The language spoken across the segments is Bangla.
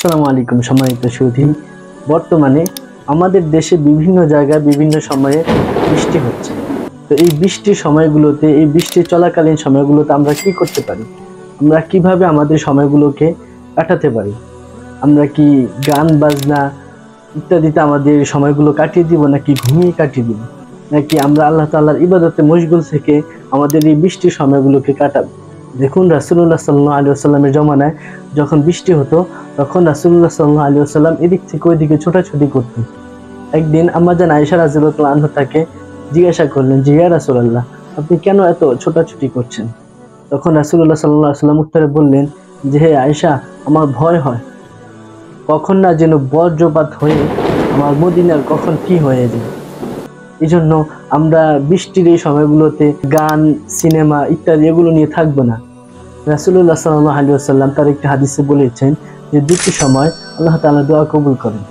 আসসালামু আলাইকুম সম্মানিত সুধী। বর্তমানে আমাদের দেশে বিভিন্ন জায়গায় বিভিন্ন সময়ে বৃষ্টি হচ্ছে। তো এই বৃষ্টির সময়গুলোতে, এই বৃষ্টি চলাকালীন সময়গুলোতে আমরা কি করতে পারি? আমরা কিভাবে আমাদের সময়গুলোকে কাটাতে পারি? আমরা কি গান বাজনা ইত্যাদিতে আমাদের সময়গুলো কাটিয়ে দিব, নাকি ঘুমিয়ে কাটিয়ে দিব, নাকি আমরা আল্লাহ তাআলার ইবাদতে মশগুল থেকে আমাদের এই বৃষ্টির সময়গুলোকে কাটাবো? দেখুন, রাসূলুল্লাহ সাল্লাল্লাহু আলাইহি ওয়াসাল্লামের জমানায় যখন বৃষ্টি হতো, তখন রাসূলুল্লাহ সাল্লাল্লাহু আলাইহি ওয়াসাল্লাম এদিক থেকে ওইদিকে ছোটাছুটি করতেন। একদিন আম্মাজান আয়েশা রাদিয়াল্লাহু আনহা তাকে জিজ্ঞাসা করলেন যে, ইয়া রাসূলুল্লাহ, আপনি কেন এত ছোটাছুটি করছেন? তখন রাসূলুল্লাহ সাল্লাল্লাহু আলাইহি ওয়াসাল্লাম উত্তরে বললেন যে, হে আয়েশা, আমার ভয় হয় কখন না যেন বজ্রপাত হয়ে আমার মদিনার কখন কি হয়ে যায়। এই জন্য আমরা বৃষ্টির এই সময়গুলোতে গান, সিনেমা ইত্যাদি এগুলো নিয়ে থাকবো না। রাসূলুল্লাহ সাল্লাল্লাহু আলাইহি ওয়াসাল্লাম তার একটি হাদিসে বলেছেন যে দুটি সময় আল্লাহ তাআলা দোয়া কবুল করেন।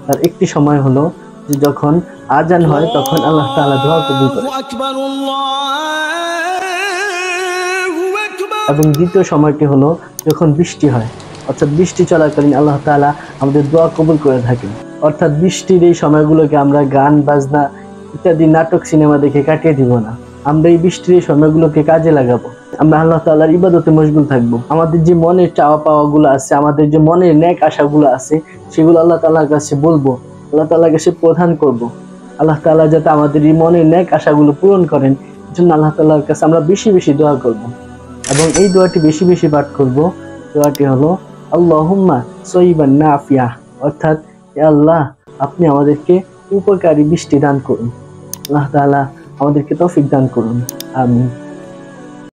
তার একটি সময় হলো যে যখন আজান হয় তখন আল্লাহ তাআলা দোয়া কবুল করেন, এবং দ্বিতীয় সময়টি হলো যখন বৃষ্টি হয়, অর্থাৎ বৃষ্টি চলাকালীন আল্লাহ তাআলা আমাদের দোয়া কবুল করে থাকেন। অর্থাৎ বৃষ্টির এই সময়গুলোকে আমরা গান বাজনা ইত্যাদি নাটক সিনেমা দেখে কাটিয়ে দিব না। আমরা এই বৃষ্টির এই সময়গুলোকে কাজে লাগাবো। আমরা আল্লাহ তাআলার ইবাদতে মশগুল থাকবো। আমাদের যে মনের চাওয়া পাওয়াগুলো আছে, আমাদের যে মনের নেক আশাগুলো আছে, সেগুলো আল্লাহ তাআলার কাছে বলবো, আল্লাহ তাআলার কাছে প্রদান করব। আল্লাহ তাআলা যাতে আমাদের এই মনের নেক আশাগুলো পূরণ করেন, এজন্য আল্লাহ তাআলার কাছে আমরা বেশি বেশি দোয়া করব। এবং এই দোয়াটি বেশি বেশি পাঠ করব। দোয়াটি হলো আল্লাহুম্মা সয়িবান নাফিয়া, অর্থাৎ হে আল্লাহ, আপনি আমাদেরকে উপকারী বৃষ্টি দান করুন। আল্লাহ তাআলা আমাদেরকে তৌফিক দান করুন। আমিন।